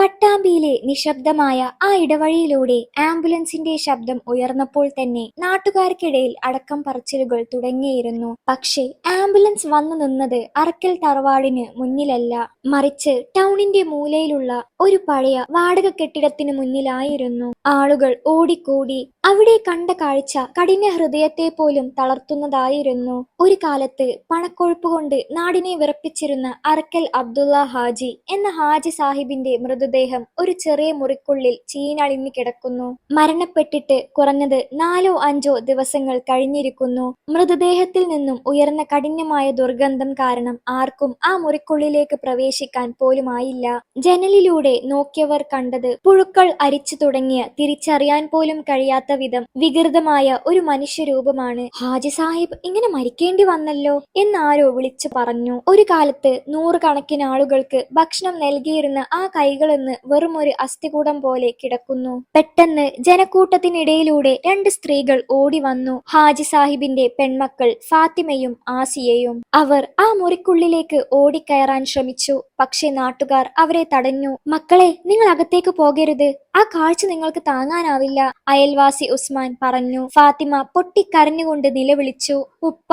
പട്ടാമ്പിയിലെ നിശബ്ദമായ ആ ഇടവഴിയിലൂടെ ആംബുലൻസിന്റെ ശബ്ദം ഉയർന്നപ്പോൾ തന്നെ നാട്ടുകാർക്കിടയിൽ അടക്കം പറച്ചിലുകൾ തുടങ്ങിയിരുന്നു. പക്ഷേ ആംബുലൻസ് വന്നു നിന്നത് അറക്കൽ തറവാടിന് മുന്നിലല്ല, മറിച്ച് ടൗണിന്റെ മൂലയിലുള്ള ഒരു പഴയ വാടക കെട്ടിടത്തിന് മുന്നിലായിരുന്നു. ആളുകൾ ഓടിക്കൂടി. അവിടെ കണ്ട കാഴ്ച കഠിന ഹൃദയത്തെ പോലും തളർത്തുന്നതായിരുന്നു. ഒരു കാലത്ത് പണക്കൊഴുപ്പ് കൊണ്ട് നാടിനെ വിറപ്പിച്ചിരുന്ന അറക്കൽ അബ്ദുള്ള ഹാജി എന്ന ഹാജി സാഹിബിന്റെ മൃതദേഹം ഒരു ചെറിയ മുറിക്കുള്ളിൽ ചീഞ്ഞളിഞ്ഞു കിടക്കുന്നു. മരണപ്പെട്ടിട്ട് കുറഞ്ഞത് 4-5 ദിവസങ്ങൾ കഴിഞ്ഞിരിക്കുന്നു. മൃതദേഹത്തിൽ നിന്നും ഉയർന്ന കഠിനമായ ദുർഗന്ധം കാരണം ആർക്കും ആ മുറിക്കുള്ളിലേക്ക് പ്രവേശിക്കാൻ പോലുമായില്ല. ജനലിലൂടെ നോക്കിയവർ കണ്ടത് പുഴുക്കൾ അരിച്ചു തുടങ്ങിയ തിരിച്ചറിയാൻ പോലും കഴിയാത്ത വിധം വികൃതമായ ഒരു മനുഷ്യരൂപമാണ്. ഹാജി സാഹിബ് ഇങ്ങനെ മരിക്കേണ്ടി വന്നല്ലോ എന്നാരോ വിളിച്ചു പറഞ്ഞു. ഒരു കാലത്ത് നൂറുകണക്കിന് ആളുകൾക്ക് ഭക്ഷണം നൽകിയിരുന്ന ആ കൈകളെന്ന് വെറും ഒരു അസ്ഥികൂടം പോലെ കിടക്കുന്നു. പെട്ടെന്ന് ജനക്കൂട്ടത്തിനിടയിലൂടെ 2 സ്ത്രീകൾ ഓടി വന്നു. ഹാജി സാഹിബിന്റെ പെൺമക്കൾ ഫാത്തിമയും ആസിയയും. അവർ ആ മുറിക്കുള്ളിലേക്ക് ഓടിക്കയറാൻ ശ്രമിച്ചു. പക്ഷെ നാട്ടുകാർ അവരെ തടഞ്ഞു. മക്കളെ, നിങ്ങൾ അകത്തേക്ക് പോകരുത്, ആ കാഴ്ച നിങ്ങൾക്ക് താങ്ങാനാവില്ല, അയൽവാസി ഉസ്മാൻ പറഞ്ഞു. ഫാത്തിമ പൊട്ടിക്കരഞ്ഞുകൊണ്ട് നിലവിളിച്ചു, ഉപ്പ,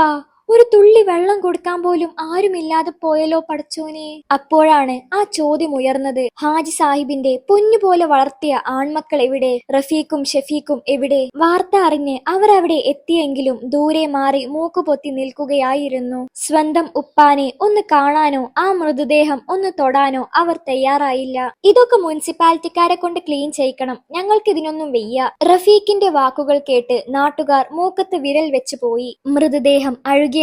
ഒരു തുള്ളി വെള്ളം കൊടുക്കാൻ പോലും ആരുമില്ലാതെ പോയല്ലോ പടച്ചോനെ. അപ്പോഴാണ് ആ ചോദ്യം ഉയർന്നത്, ഹാജി സാഹിബിന്റെ പൊന്നുപോലെ വളർത്തിയ ആൺമക്കൾ എവിടെ? റഫീഖും ഷഫീഖും എവിടെ? വാർത്ത അറിഞ്ഞ് അവരവിടെ എത്തിയെങ്കിലും ദൂരെ മാറി മൂക്കുപൊത്തി നിൽക്കുകയായിരുന്നു. സ്വന്തം ഉപ്പാനെ ഒന്ന് കാണാനോ ആ മൃതദേഹം ഒന്ന് തൊടാനോ അവർ തയ്യാറായില്ല. ഇതൊക്കെ മുനിസിപ്പാലിറ്റിക്കാരെ കൊണ്ട് ക്ലീൻ ചെയ്യിക്കണം, ഞങ്ങൾക്ക് ഇതിനൊന്നും വയ്യ. റഫീഖിന്റെ വാക്കുകൾ കേട്ട് നാട്ടുകാർ മൂക്കത്ത് വിരൽ വെച്ചു പോയി. മൃതദേഹം അഴുകിയതിനാൽ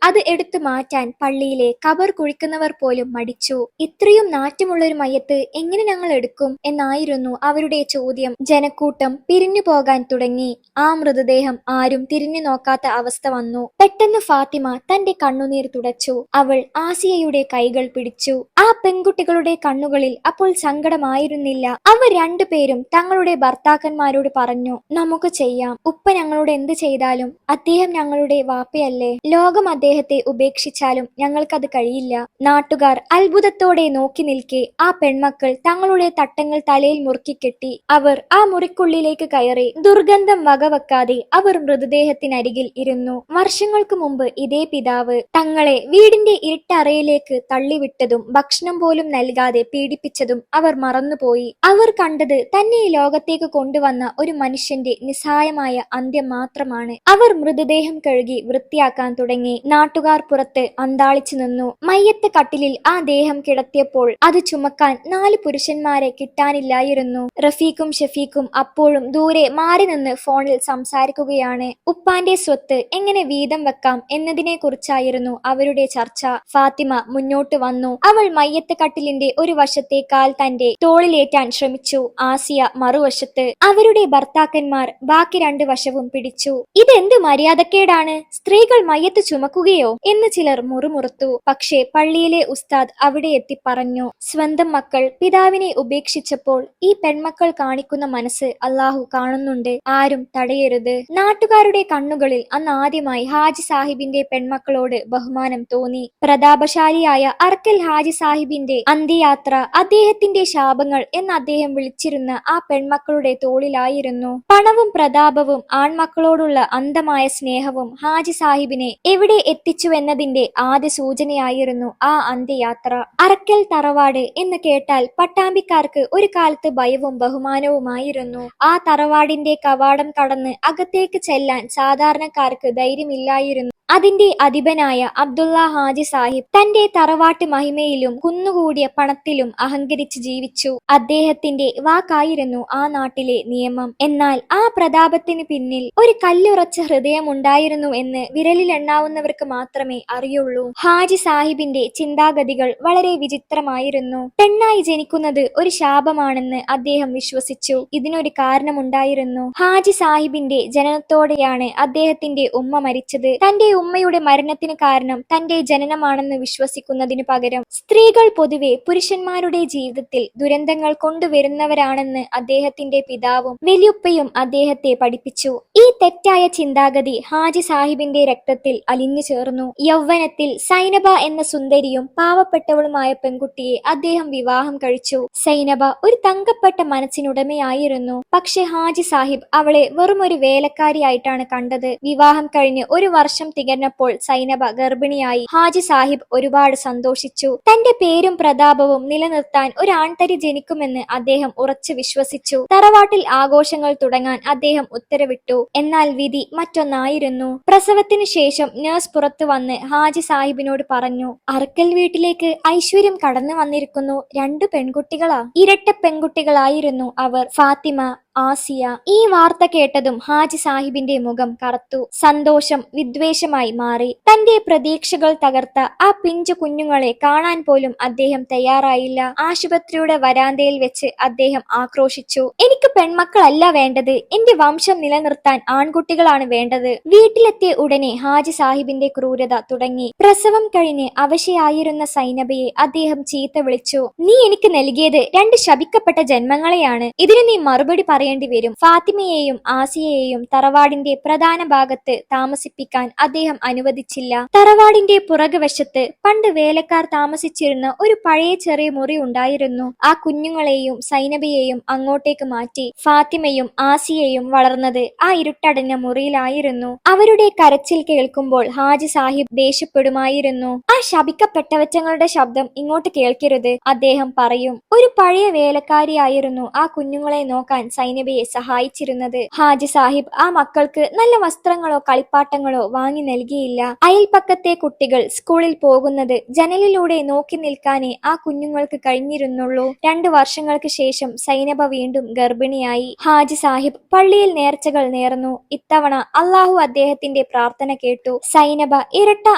അത് എടുത്തു മാറ്റാൻ പള്ളിയിലെ കബർ കുഴിക്കുന്നവർ പോലും മടിച്ചു. ഇത്രയും നാറ്റമുള്ളൊരു മയ്യത്ത് എങ്ങനെ ഞങ്ങൾ എടുക്കും എന്നായിരുന്നു അവരുടെ ചോദ്യം. ജനക്കൂട്ടം പിരിഞ്ഞു പോകാൻ തുടങ്ങി. ആ മൃതദേഹം ആരും തിരിഞ്ഞു നോക്കാത്ത അവസ്ഥ വന്നു. പെട്ടെന്ന് ഫാത്തിമ തന്റെ കണ്ണുനീർ തുടച്ചു. അവൾ ആസിയയുടെ കൈകൾ പിടിച്ചു. ആ പെൺകുട്ടികളുടെ കണ്ണുകളിൽ അപ്പോൾ സങ്കടമായിരുന്നില്ല. അവർ രണ്ടുപേരും തങ്ങളുടെ ഭർത്താക്കന്മാരോട് പറഞ്ഞു, നമുക്ക് ചെയ്യാം, ഉപ്പ ഞങ്ങളോട് എന്ത് ചെയ്താലും അദ്ദേഹം ഞങ്ങളുടെ വാപ്പയല്ലേ, ലോകം അദ്ദേഹത്തെ ഉപേക്ഷിച്ചാലും ഞങ്ങൾക്കത് കഴിയില്ല. നാട്ടുകാർ അത്ഭുതത്തോടെ നോക്കി നിൽക്കെ ആ പെൺമക്കൾ തങ്ങളുടെ തട്ടങ്ങൾ തലയിൽ മുറുക്കിക്കെട്ടി. അവർ ആ മുറിക്കുള്ളിലേക്ക് കയറി. ദുർഗന്ധം വകവെക്കാതെ അവർ മൃതദേഹത്തിനരികിൽ ഇരുന്നു. വർഷങ്ങൾക്ക് മുമ്പ് ഇതേ പിതാവ് തങ്ങളെ വീടിന്റെ ഇരുട്ടറയിലേക്ക് തള്ളിവിട്ടതും ഭക്ഷണം പോലും നൽകാതെ പീഡിപ്പിച്ചതും അവർ മറന്നുപോയി. അവർ കണ്ടത് തന്നെ ഈ ലോകത്തേക്ക് കൊണ്ടുവന്ന ഒരു മനുഷ്യന്റെ നിസ്സഹായമായ അന്ത്യം മാത്രമാണ്. അവർ മൃതദേഹം കഴുകി വൃത്തിയാക്കാൻ തുടങ്ങി. നാട്ടുകാർ പുറത്ത് അന്താളിച്ചു നിന്നു. മയ്യത്ത് കട്ടിലിൽ ആ ദേഹം കിടത്തിയപ്പോൾ അത് ചുമക്കാൻ 4 പുരുഷന്മാരെ കിട്ടാനില്ലായിരുന്നു. റഫീഖും ഷഫീഖും അപ്പോഴും ദൂരെ മാറി നിന്ന് ഫോണിൽ സംസാരിക്കുകയാണ്. ഉപ്പാന്റെ സ്വത്ത് എങ്ങനെ വീതം വെക്കാം എന്നതിനെ കുറിച്ചായിരുന്നു അവരുടെ ചർച്ച. ഫാത്തിമ മുന്നോട്ട് വന്നു. അവൾ മയ്യത്ത് കട്ടിലിന്റെ ഒരു വശത്തെ കാൽ തന്റെ തോളിലേറ്റാൻ ശ്രമിച്ചു. ആസിയ മറുവശത്ത്. അവരുടെ ഭർത്താക്കന്മാർ ബാക്കി 2 വശവും പിടിച്ചു. ഇതെന്ത് മര്യാദക്കേടാണ്, സ്ത്രീകൾ മയ്യത്ത് ചുമക്കുകയോ എന്ന് ചിലർ മുറുമുറുത്തു. പക്ഷേ പള്ളിയിലെ ഉസ്താദ് അവിടെ എത്തി പറഞ്ഞു, സ്വന്തം മക്കൾ പിതാവിനെ ഉപേക്ഷിച്ചപ്പോൾ ഈ പെൺമക്കൾ കാണിക്കുന്ന മനസ്സ് അള്ളാഹു കാണുന്നുണ്ട്, ആരും തടയരുത്. നാട്ടുകാരുടെ കണ്ണുകളിൽ അന്ന് ആദ്യമായി ഹാജി സാഹിബിന്റെ പെൺമക്കളോട് ബഹുമാനം തോന്നി. പ്രതാപശാലിയായ അറക്കൽ ഹാജി സാഹിബിന്റെ അന്ത്യയാത്ര, അദ്ദേഹത്തിന്റെ ശാപങ്ങൾ എന്ന് അദ്ദേഹം വിളിച്ചിരുന്ന ആ പെൺമക്കളുടെ തോളിലായിരുന്നു. പണവും പ്രതാപവും ആൺമക്കളോടുള്ള അന്ധമായ സ്നേഹവും ഹാജി സാഹിബിനെ എവിടെ എത്തിച്ചുവെന്നതിന്റെ ആദ്യ സൂചനയായിരുന്നു ആ അന്ത്യയാത്ര. അറക്കൽ തറവാട് എന്ന് കേട്ടാൽ പട്ടാമ്പിക്കാർക്ക് ഒരു കാലത്ത് ഭയവും ബഹുമാനവുമായിരുന്നു. ആ തറവാടിന്റെ കവാടം കടന്ന് അകത്തേക്ക് ചെല്ലാൻ സാധാരണക്കാർക്ക് ധൈര്യമില്ലായിരുന്നു. അതിന്റെ അധിപനായ അബ്ദുള്ള ഹാജി സാഹിബ് തന്റെ തറവാട്ട് മഹിമയിലും കുന്നുകൂടിയ പണത്തിലും അഹങ്കരിച്ച് ജീവിച്ചു. അദ്ദേഹത്തിന്റെ വാക്കായിരുന്നു ആ നാട്ടിലെ നിയമം. എന്നാൽ ആ പ്രതാപത്തിന് പിന്നിൽ ഒരു കല്ലുറച്ച ഹൃദയമുണ്ടായിരുന്നു എന്ന് വിരലിലെണ്ണാവുന്നവർക്ക് മാത്രമേ അറിയുള്ളൂ. ഹാജി സാഹിബിന്റെ ചിന്താഗതികൾ വളരെ വിചിത്രമായിരുന്നു. പെണ്ണായി ജനിക്കുന്നത് ഒരു ശാപമാണെന്ന് അദ്ദേഹം വിശ്വസിച്ചു. ഇതിനൊരു കാരണമുണ്ടായിരുന്നു. ഹാജി സാഹിബിന്റെ ജനനത്തോടെയാണ് അദ്ദേഹത്തിന്റെ ഉമ്മ മരിച്ചത്. തന്റെ ഉമ്മയുടെ മരണത്തിന് കാരണം തന്റെ ജനനമാണെന്ന് വിശ്വസിക്കുന്നതിനു പകരം സ്ത്രീകൾ പൊതുവെ പുരുഷന്മാരുടെ ജീവിതത്തിൽ ദുരന്തങ്ങൾ കൊണ്ടുവരുന്നവരാണെന്ന് അദ്ദേഹത്തിന്റെ പിതാവും വലിയുപ്പയും അദ്ദേഹത്തെ പഠിപ്പിച്ചു. ഈ തെറ്റായ ചിന്താഗതി ഹാജി സാഹിബിന്റെ രക്തത്തിൽ അലിഞ്ഞു ചേർന്നു. യൗവനത്തിൽ സൈനബ എന്ന സുന്ദരിയും പാവപ്പെട്ടവളുമായ പെൺകുട്ടിയെ അദ്ദേഹം വിവാഹം കഴിച്ചു. സൈനബ ഒരു തങ്കപ്പെട്ട മനസ്സിനുടമയായിരുന്നു. പക്ഷെ ഹാജി സാഹിബ് അവളെ വെറുമൊരു വേലക്കാരിയായിട്ടാണ് കണ്ടത്. വിവാഹം കഴിഞ്ഞ് ഒരു വർഷം തികഞ്ഞപ്പോൾ സൈനബ ഗർഭിണിയായി. ഹാജി സാഹിബ് ഒരുപാട് സന്തോഷിച്ചു. തന്റെ പേരും പ്രതാപവും നിലനിർത്താൻ ഒരു ആൺതരി ജനിക്കുമെന്ന് അദ്ദേഹം ഉറച്ചു വിശ്വസിച്ചു. തറവാട്ടിൽ ആഘോഷങ്ങൾ തുടങ്ങാൻ അദ്ദേഹം ഉത്തരവിട്ടു. എന്നാൽ വിധി മറ്റൊന്നായിരുന്നു. പ്രസവത്തിനു ശേഷം നഴ്സ് പുറത്തു വന്ന് ഹാജി സാഹിബിനോട് പറഞ്ഞു, അറക്കൽ വീട്ടിലേക്ക് ഐശ്വര്യം കടന്നു വന്നിരിക്കുന്നു. 2 പെൺകുട്ടികളാ. ഇരട്ട പെൺകുട്ടികളായിരുന്നു അവർ, ഫാത്തിമ, ആസിയ. ഈ വാർത്ത കേട്ടതും ഹാജി സാഹിബിന്റെ മുഖം കറുത്തു. സന്തോഷം വിദ്വേഷമായി മാറി. തന്റെ പ്രതീക്ഷകൾ തകർത്ത ആ പിഞ്ചു കുഞ്ഞുങ്ങളെ കാണാൻ പോലും അദ്ദേഹം തയ്യാറായില്ല. ആശുപത്രിയുടെ വരാന്തയിൽ വെച്ച് അദ്ദേഹം ആക്രോശിച്ചു, എനിക്ക് പെൺമക്കളല്ല വേണ്ടത്, എന്റെ വംശം നിലനിർത്താൻ ആൺകുട്ടികളാണ് വേണ്ടത്. വീട്ടിലെത്തിയ ഉടനെ ഹാജി സാഹിബിന്റെ ക്രൂരത തുടങ്ങി. പ്രസവം കഴിഞ്ഞ് അവശയായിരുന്ന സൈനബയെ അദ്ദേഹം ചീത്ത വിളിച്ചു. നീ എനിക്ക് നൽകിയത് 2 ശപിക്കപ്പെട്ട ജന്മങ്ങളെയാണ്. ഇതിന് നീ മറുപടി പറയേണ്ടി വരും. ഫാത്തിമയെയും ആസിയയെയും തറവാടിന്റെ പ്രധാന ഭാഗത്ത് താമസിപ്പിക്കാൻ അദ്ദേഹം അനുവദിച്ചില്ല. തറവാടിന്റെ പുറകുവശത്ത് പണ്ട് വേലക്കാർ താമസിച്ചിരുന്ന ഒരു പഴയ ചെറിയ മുറി ഉണ്ടായിരുന്നു. ആ കുഞ്ഞുങ്ങളെയും സൈനബയെയും അങ്ങോട്ടേക്ക് മാറ്റി. ഫാത്തിമയും ആസിയയും വളർന്നത് ആ ഇരുട്ടടഞ്ഞ മുറിയിലായിരുന്നു. അവരുടെ കരച്ചിൽ കേൾക്കുമ്പോൾ ഹാജി സാഹിബ് ദേഷ്യപ്പെടുമായിരുന്നു. ആ ശപിക്കപ്പെട്ടവറ്റങ്ങളുടെ ശബ്ദം ഇങ്ങോട്ട് കേൾക്കരുത്, അദ്ദേഹം പറയും. ഒരു പഴയ വേലക്കാരിയായിരുന്നു ആ കുഞ്ഞുങ്ങളെ നോക്കാൻ സൈനബയെ സഹായിച്ചിരുന്നത്. ഹാജി സാഹിബ് ആ മക്കൾക്ക് നല്ല വസ്ത്രങ്ങളോ കളിപ്പാട്ടങ്ങളോ വാങ്ങി നൽകിയില്ല. അയൽപ്പക്കത്തെ കുട്ടികൾ സ്കൂളിൽ പോകുന്നത് ജനലിലൂടെ നോക്കി നിൽക്കാനേ ആ കുഞ്ഞുങ്ങൾക്ക് കഴിഞ്ഞിരുന്നുള്ളൂ. 2 വർഷങ്ങൾക്ക് ശേഷം സൈനബ വീണ്ടും ഗർഭിണിയായി. ഹാജി സാഹിബ് പള്ളിയിൽ നേർച്ചകൾ നേർന്നു. ഇത്തവണ അള്ളാഹു അദ്ദേഹത്തിന്റെ പ്രാർത്ഥന കേട്ടു. സൈനബ ഇരട്ട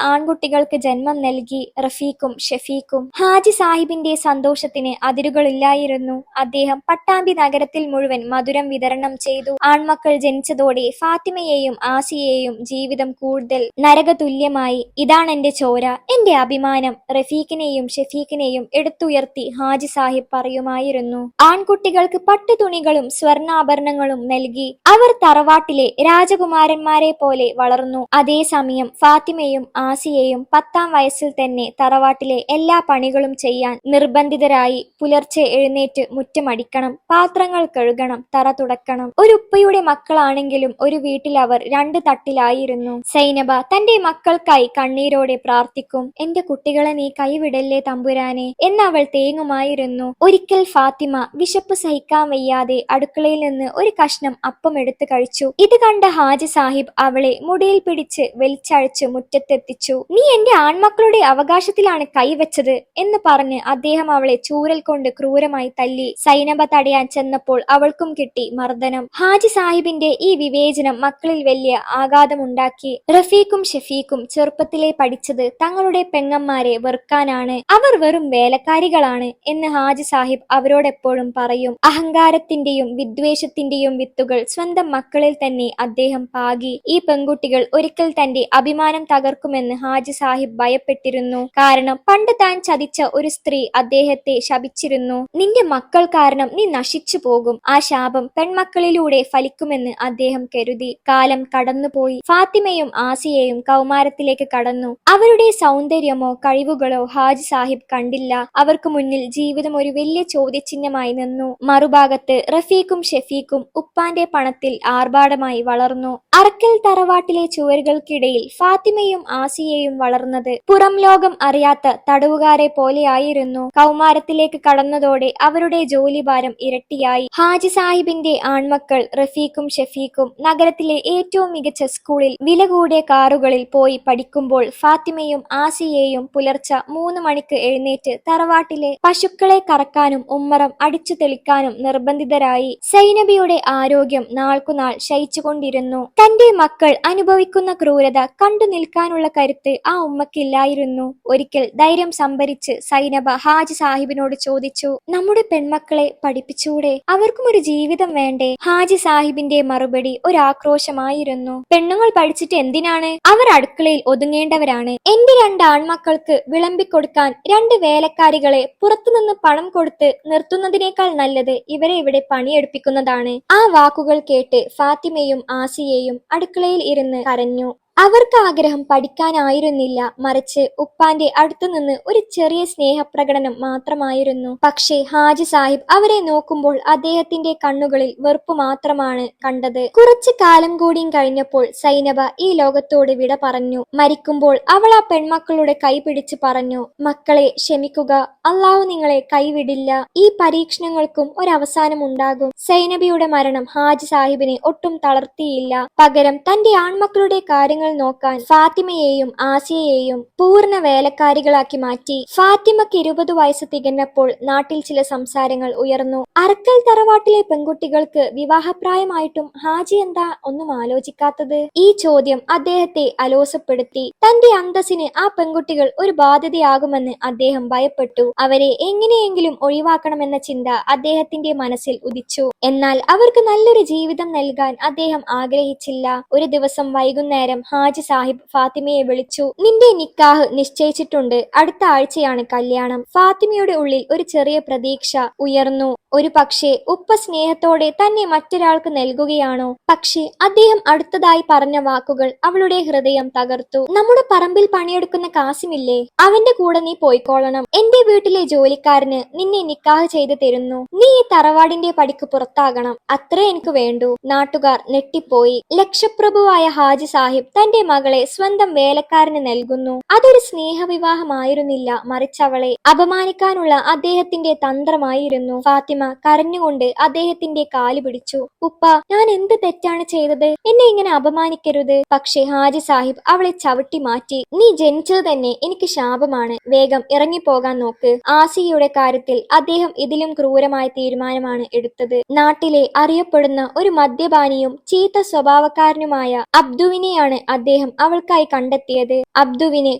ആൺകുട്ടികൾക്ക് ജന്മം നൽകി, റഫീഖും ഷഫീഖും. ഹാജി സാഹിബിന്റെ സന്തോഷത്തിന് അതിരുകളില്ലായിരുന്നു. അദ്ദേഹം പട്ടാമ്പി നഗരത്തിൽ മുഴുവൻ മധുരം വിതരണം ചെയ്തു. ആൺമക്കൾ ജനിച്ചതോടെ ഫാത്തിമയെയും ആസിയയെയും ജീവിതം കൂടുതൽ നരകതുല്യമായി. ഇതാണെന്റെ ചോര, എന്റെ അഭിമാനം, റഫീഖിനെയും ഷഫീഖിനെയും എടുത്തുയർത്തി ഹാജി സാഹിബ് പറയുമായിരുന്നു. ആൺകുട്ടികൾക്ക് പട്ടുതുണികളും സ്വർണ്ണാഭരണങ്ങളും നൽകി. അവർ തറവാട്ടിലെ രാജകുമാരന്മാരെ പോലെ വളർന്നു. അതേസമയം ഫാത്തിമയും ആസിയയും 10ാം വയസ്സിൽ തന്നെ തറവാട്ടിലെ എല്ലാ പണികളും ചെയ്യാൻ നിർബന്ധിതരായി. പുലർച്ചെ എഴുന്നേറ്റ് മുറ്റമടിക്കണം, പാത്രങ്ങൾ കഴുകണം, തറ തുടക്കണം. ഒരു ഉപ്പയുടെ മക്കളാണെങ്കിലും ഒരു വീട്ടിൽ അവർ 2 തട്ടിലായിരുന്നു. സൈനബ തന്റെ മക്കൾക്കായി കണ്ണീരോടെ പ്രാർത്ഥിക്കും. എന്റെ കുട്ടികളെ നീ കൈവിടല്ലേ തമ്പുരാനെ എന്നവൾ തേങ്ങുമായിരുന്നു. ഒരിക്കൽ ഫാത്തിമ വിശപ്പ് സഹിക്കാൻ വയ്യാതെ അടുക്കളയിൽ നിന്ന് ഒരു കഷ്ണം അപ്പം എടുത്തു കഴിച്ചു. ഇത് കണ്ട ഹാജി സാഹിബ് അവളെ മുടിയിൽ പിടിച്ച് വലിച്ചഴച്ച് മുറ്റത്തെത്തിച്ചു. നീ എന്റെ ആൺമക്കളുടെ അവകാശത്തിലാണ് കൈവച്ചത് എന്ന് പറഞ്ഞ് അദ്ദേഹം അവളെ ചൂരൽ കൊണ്ട് ക്രൂരമായി തല്ലി. സൈനബ തടയാൻ ചെന്നപ്പോൾ അവൾക്കും കിട്ടി മർദ്ദനം. ഹാജി സാഹിബിന്റെ ഈ വിവേചനം മക്കളിൽ വലിയ ആഘാതമുണ്ടാക്കി. റഫീഖും ഷഫീഖും ചെറുപ്പത്തിലെ പഠിച്ചത് തങ്ങളുടെ പെങ്ങന്മാരെ വെറുക്കാനാണ്. അവർ വെറും വേലക്കാരികളാണ് എന്ന് ഹാജി സാഹിബ് അവരോടെപ്പോഴും പറയും. അഹങ്കാരത്തിന്റെയും വിദ്വേഷത്തിന്റെയും വിത്തുകൾ സ്വന്തം മക്കളിൽ തന്നെ അദ്ദേഹം പാകി. ഈ പെൺകുട്ടികൾ ഒരിക്കൽ തന്റെ അഭിമാനം തകർക്കുമെന്ന് ഹാജി സാഹിബ് ഭയപ്പെട്ടിരുന്നു. കാരണം പണ്ട് താൻ ചതിച്ച ഒരു സ്ത്രീ അദ്ദേഹത്തെ ശപിച്ചിരുന്നു. നിന്റെ മക്കൾ കാരണം നീ നശിച്ചു പോകും. ആ ശാപം പെൺമക്കളിലൂടെ ഫലിക്കുമെന്ന് അദ്ദേഹം കരുതി. കാലം കടന്നുപോയി. ഫാത്തിമയും ആസിയയും കൗമാരത്തിലേക്ക് കടന്നു. അവരുടെ സൗന്ദര്യമോ കഴിവുകളോ ഹാജി സാഹിബ് കണ്ടില്ല. അവർക്ക് മുന്നിൽ ജീവിതം ഒരു വലിയ ചോദ്യചിഹ്നമായി നിന്നു. മറുഭാഗത്ത് റഫീഖും ഷഫീഖും ഉപ്പാന്റെ പണത്തിൽ ആർഭാടമായി വളർന്നു. അറക്കൽ തറവാട്ടിലെ ചുവരുകൾക്കിടയിൽ ഫാത്തിമയും ആസിയയും വളർന്നത് പുറം ലോകം അറിയാത്ത തടവുകാരെ പോലെയായിരുന്നു. കൗമാരത്തിലേക്ക് കടന്നതോടെ അവരുടെ ജോലിഭാരം ഇരട്ടിയായി. ഹാജി സാഹിബിന്റെ ആൺമക്കൾ റഫീഖും ഷഫീഖും നഗരത്തിലെ ഏറ്റവും മികച്ച സ്കൂളിൽ വില കൂടിയ കാറുകളിൽ പോയി പഠിക്കുമ്പോൾ ഫാത്തിമയും ആസിയയും പുലർച്ചെ 3 മണിക്ക് എഴുന്നേറ്റ് തറവാട്ടിലെ പശുക്കളെ കറക്കാനും ഉമ്മറം അടിച്ചു തെളിക്കാനും നിർബന്ധിതരായി. സൈനബിയുടെ ആരോഗ്യം നാൾക്കുനാൾ ക്ഷയിച്ചുകൊണ്ടിരുന്നു. തന്റെ മക്കൾ അനുഭവിക്കുന്ന ക്രൂരത കണ്ടു നിൽക്കാനുള്ള കരുത്ത് ആ ഉമ്മക്കില്ലായിരുന്നു. ഒരിക്കൽ ധൈര്യം സംഭരിച്ച് സൈനബ ഹാജി സാഹിബിനോട് ചോദിച്ചു, നമ്മുടെ പെൺമക്കളെ പഠിപ്പിച്ചൂടെ? അവർക്കും ഒരു ജീവിതം ജീവിതം വേണ്ടേ? ഹാജി സാഹിബിന്റെ മറുപടി ഒരു ആക്രോശമായിരുന്നു. പെണ്ണുങ്ങൾ പഠിച്ചിട്ട് എന്തിനാണ്? അവർ അടുക്കളയിൽ ഒതുങ്ങേണ്ടവരാണ്. എന്റെ 2 ആൺമക്കൾക്ക് വിളമ്പിക്കൊടുക്കാൻ 2 വേലക്കാരികളെ പുറത്തുനിന്ന് പണം കൊടുത്ത് നിർത്തുന്നതിനേക്കാൾ നല്ലത് ഇവരെ ഇവിടെ പണിയെടുപ്പിക്കുന്നതാണ്. ആ വാക്കുകൾ കേട്ട് ഫാത്തിമയും ആസിയയും അടുക്കളയിൽ ഇരുന്ന് കരഞ്ഞു. അവർക്ക് ആഗ്രഹം പഠിക്കാനായിരുന്നില്ല, മറിച്ച് ഉപ്പാന്റെ അടുത്തുനിന്ന് ഒരു ചെറിയ സ്നേഹപ്രകടനം മാത്രമായിരുന്നു. പക്ഷേ ഹാജി സാഹിബ് അവരെ നോക്കുമ്പോൾ അദ്ദേഹത്തിന്റെ കണ്ണുകളിൽ വെറുപ്പ് മാത്രമാണ് കണ്ടത്. കുറച്ചു കാലം കൂടിയും കഴിഞ്ഞപ്പോൾ സൈനബ ഈ ലോകത്തോട് വിട പറഞ്ഞു. മരിക്കുമ്പോൾ അവൾ ആ പെൺമക്കളുടെ കൈ പിടിച്ച് പറഞ്ഞു, മക്കളെ ക്ഷമിക്കുക, അള്ളാഹു നിങ്ങളെ കൈവിടില്ല. ഈ പരീക്ഷണങ്ങൾക്കും ഒരവസാനം ഉണ്ടാകും. സൈനബയുടെ മരണം ഹാജി സാഹിബിനെ ഒട്ടും തളർത്തിയില്ല. പകരം തന്റെ ആൺമക്കളുടെ കാര്യങ്ങൾ നോക്കാൻ ഫാത്തിമയെയും ആസിയയെയും പൂർണ്ണ വേലക്കാരികളാക്കി മാറ്റി. ഫാത്തിമക്ക് 20 വയസ്സ് തികഞ്ഞപ്പോൾ നാട്ടിൽ ചില സംസാരങ്ങൾ ഉയർന്നു. അറക്കൽ തറവാട്ടിലെ പെൺകുട്ടികൾക്ക് വിവാഹപ്രായമായിട്ടും ഹാജി എന്താ ഒന്നും ആലോചിക്കാത്തത്? ഈ ചോദ്യം അദ്ദേഹത്തെ അലോസപ്പെടുത്തി. തന്റെ അന്തസ്സിന് ആ പെൺകുട്ടികൾ ഒരു ബാധ്യതയാകുമെന്ന് അദ്ദേഹം ഭയപ്പെട്ടു. അവരെ എങ്ങനെയെങ്കിലും ഒഴിവാക്കണമെന്ന ചിന്ത അദ്ദേഹത്തിന്റെ മനസ്സിൽ ഉദിച്ചു. എന്നാൽ അവർക്ക് നല്ലൊരു ജീവിതം നൽകാൻ അദ്ദേഹം ആഗ്രഹിച്ചില്ല. ഒരു ദിവസം വൈകുന്നേരം ഹാജി സാഹിബ് ഫാത്തിമയെ വിളിച്ചു. നിന്റെ നിക്കാഹ് നിശ്ചയിച്ചിട്ടുണ്ട്, അടുത്ത ആഴ്ചയാണ് കല്യാണം. ഫാത്തിമയുടെ ഉള്ളിൽ ഒരു ചെറിയ പ്രതീക്ഷ ഉയർന്നു. ഒരു പക്ഷേ ഉപ്പ സ്നേഹത്തോടെ തന്നെ മറ്റൊരാൾക്ക് നൽകുകയാണോ? പക്ഷേ അദ്ദേഹം അടുത്തതായി പറഞ്ഞ വാക്കുകൾ അവളുടെ ഹൃദയം തകർത്തു. നമ്മുടെ പറമ്പിൽ പണിയെടുക്കുന്ന കാസിമില്ലേ, അവന്റെ കൂടെ നീ പോയിക്കോളണം. എന്റെ വീട്ടിലെ ജോലിക്കാരന് നിന്നെ നിക്കാഹ് ചെയ്ത് തരുന്നു. നീ ഈ തറവാടിന്റെ പടിക്ക് പുറത്താകണം, അത്രേ എനിക്ക് വേണ്ടൂ. നാട്ടുകാർ ഞെട്ടിപ്പോയി. ലക്ഷപ്രഭുവായ ഹാജി സാഹിബ് തന്റെ മകളെ സ്വന്തം വേലക്കാരന് നൽകുന്നു. അതൊരു സ്നേഹവിവാഹമായിരുന്നില്ല, മറിച്ച് അവളെ അപമാനിക്കാനുള്ള അദ്ദേഹത്തിന്റെ തന്ത്രമായിരുന്നു. ഫാത്തിമ കരഞ്ഞുകൊണ്ട് അദ്ദേഹത്തിന്റെ കാല് പിടിച്ചു. ഉപ്പ, ഞാൻ എന്ത് തെറ്റാണ് ചെയ്തത്? എന്നെ ഇങ്ങനെ അപമാനിക്കരുത്. പക്ഷേ ഹാജി സാഹിബ് അവളെ ചവിട്ടി മാറ്റി. നീ ജനിച്ചത് തന്നെ എനിക്ക് ശാപമാണ്, വേഗം ഇറങ്ങിപ്പോകാൻ നോക്ക്. ആസിയയുടെ കാര്യത്തിൽ അദ്ദേഹം ഇതിലും ക്രൂരമായ തീരുമാനമാണ് എടുത്തത്. നാട്ടിലെ അറിയപ്പെടുന്ന ഒരു മദ്യപാനിയും ചീത്ത സ്വഭാവക്കാരനുമായ അബ്ദുവിനെയാണ് അദ്ദേഹം അവൾക്കായി കണ്ടെത്തിയത്. അബ്ദുവിന്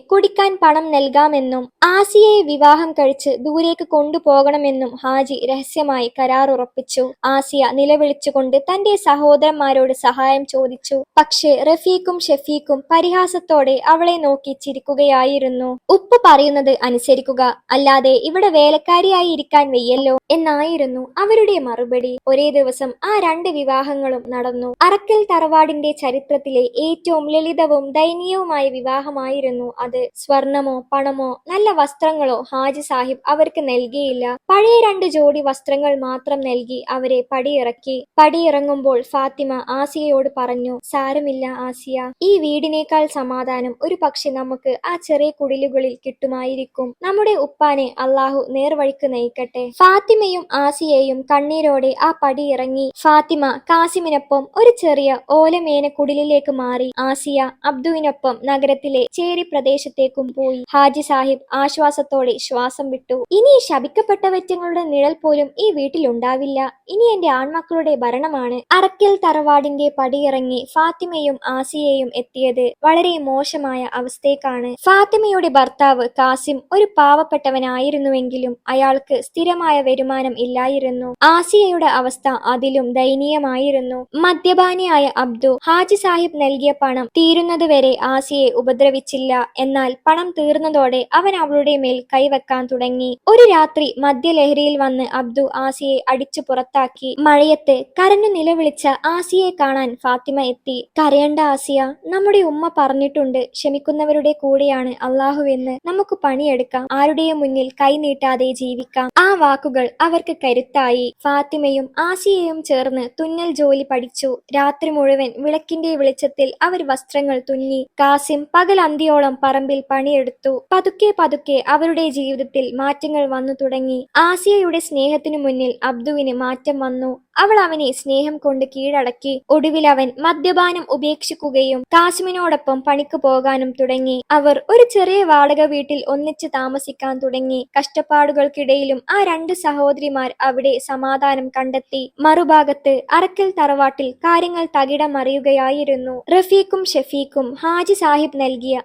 കുടിക്കാൻ പണം നൽകാമെന്നും ആസിയയെ വിവാഹം കഴിച്ച് ദൂരേക്ക് കൊണ്ടുപോകണമെന്നും ഹാജി രഹസ്യമായി കരാറുറപ്പിച്ചു. ആസിയ നിലവിളിച്ചുകൊണ്ട് തന്റെ സഹോദരന്മാരോട് സഹായം ചോദിച്ചു. പക്ഷേ റഫീഖും ഷഫീഖും പരിഹാസത്തോടെ അവളെ നോക്കി ചിരിക്കുകയായിരുന്നു. ഉപ്പ പറയുന്നത് അനുസരിക്കുക, അല്ലാതെ ഇവിടെ വേലക്കാരിയായി ഇരിക്കാൻ വയ്യല്ലോ എന്നായിരുന്നു അവരുടെ മറുപടി. ഒരേ ദിവസം ആ 2 വിവാഹങ്ങളും നടന്നു. അറക്കൽ തറവാടിന്റെ ചരിത്രത്തിലെ ഏറ്റവും ലളിതവും ദയനീയവുമായ വിവാഹമായിരുന്നു അത്. സ്വർണമോ പണമോ നല്ല വസ്ത്രങ്ങളോ ഹാജി സാഹിബ് അവർക്ക് നൽകിയില്ല. പഴയ 2 ജോഡി വസ്ത്രങ്ങൾ മാത്രം നൽകി അവരെ പടിയിറക്കി. പടിയിറങ്ങുമ്പോൾ ഫാത്തിമ ആസിയയോട് പറഞ്ഞു, സാരമില്ല ആസിയ, ഈ വീടിനേക്കാൾ സമാധാനം ഒരു പക്ഷെ നമുക്ക് ആ ചെറിയ കുടിലുകളിൽ കിട്ടുമായിരിക്കും. നമ്മുടെ ഉപ്പാനെ അള്ളാഹു നേർവഴിക്ക് നയിക്കട്ടെ. ഫാത്തിമയും ആസിയയും കണ്ണീരോടെ ആ പടിയിറങ്ങി. ഫാത്തിമ കാസിമിനൊപ്പം ഒരു ചെറിയ ഓലമേന കുടിലിലേക്ക് മാറി. ആസിയ അബ്ദുവിനൊപ്പം നഗരത്തിലെ ചേരി പ്രദേശത്തേക്കും പോയി. ഹാജി സാഹിബ് ആശ്വാസത്തോടെ ശ്വാസം വിട്ടു. ഇനി ശപിക്കപ്പെട്ടവറ്റങ്ങളുടെ നിഴൽ പോലും ഈ വീട്ടിലുണ്ടാവില്ല. ഇനി എന്റെ ആൺമക്കളുടെ ഭരണമാണ്. അറക്കൽ തറവാടിന്റെ പടിയിറങ്ങി ഫാത്തിമയും ആസിയയും എത്തിയത് വളരെ മോശമായ അവസ്ഥയ്ക്കാണ്. ഫാത്തിമയുടെ ഭർത്താവ് കാസിം ഒരു പാവപ്പെട്ടവനായിരുന്നുവെങ്കിലും അയാൾക്ക് സ്ഥിരമായ വരുമാനം ഇല്ലായിരുന്നു. ആസിയയുടെ അവസ്ഥ അതിലും ദയനീയമായിരുന്നു. മദ്യപാനിയായ അബ്ദു ഹാജി സാഹിബ് നൽകിയ പണം തീരുന്നതുവരെ ആസിയെ ഉപദ്രവിച്ചില്ല. എന്നാൽ പണം തീർന്നതോടെ അവൻ അവളുടെ മേൽ കൈവെക്കാൻ തുടങ്ങി. ഒരു രാത്രി മദ്യലഹരിയിൽ വന്ന് അബ്ദു ആസിയെ അടിച്ചു പുറത്താക്കി. മഴയത്ത് കരഞ്ഞു നിലവിളിച്ച ആസിയെ കാണാൻ ഫാത്തിമ എത്തി. കരയണ്ട ആസിയ, നമ്മുടെ ഉമ്മ പറഞ്ഞിട്ടുണ്ട്, ക്ഷമിക്കുന്നവരുടെ കൂടെയാണ് അള്ളാഹുവെന്ന്. നമുക്ക് പണിയെടുക്കാം, ആരുടെയും മുന്നിൽ കൈനീട്ടാതെ ജീവിക്കാം. ആ വാക്കുകൾ അവർക്ക് കരുത്തായി. ഫാത്തിമയും ആസിയയും ചേർന്ന് തുന്നൽ ജോലി പഠിച്ചു. രാത്രി മുഴുവൻ വിളക്കിന്റെ വെളിച്ചത്തിൽ അവർ വസ്ത്രങ്ങൾ തുന്നി. കാസിം പകൽ അന്തിയോളം പറമ്പിൽ പണിയെടുത്തു. പതുക്കെ പതുക്കെ അവരുടെ ജീവിതത്തിൽ മാറ്റങ്ങൾ വന്നു തുടങ്ങി. ആസിയയുടെ സ്നേഹത്തിനു മുന്നിൽ അബ്ദുവിന് മാറ്റം വന്നു. അവൾ അവനെ സ്നേഹം കൊണ്ട് കീഴടക്കി. ഒടുവിൽ അവൻ മദ്യപാനം ഉപേക്ഷിക്കുകയും കാസിമിനോടൊപ്പം പണിക്ക് പോകാനും തുടങ്ങി. അവർ ഒരു ചെറിയ വാടക വീട്ടിൽ ഒന്നിച്ച് താമസിക്കാൻ തുടങ്ങി. കഷ്ടപ്പാടുകൾക്കിടയിലും ആ 2 സഹോദരിമാർ അവിടെ സമാധാനം കണ്ടെത്തി. മറുഭാഗത്ത് അറക്കൽ തറവാട്ടിൽ കാര്യങ്ങൾ തകിടം മറിയുകയായിരുന്നു. റഫീഖും ഷഫീഖും ഹാജി സാഹിബ് നൽകിയ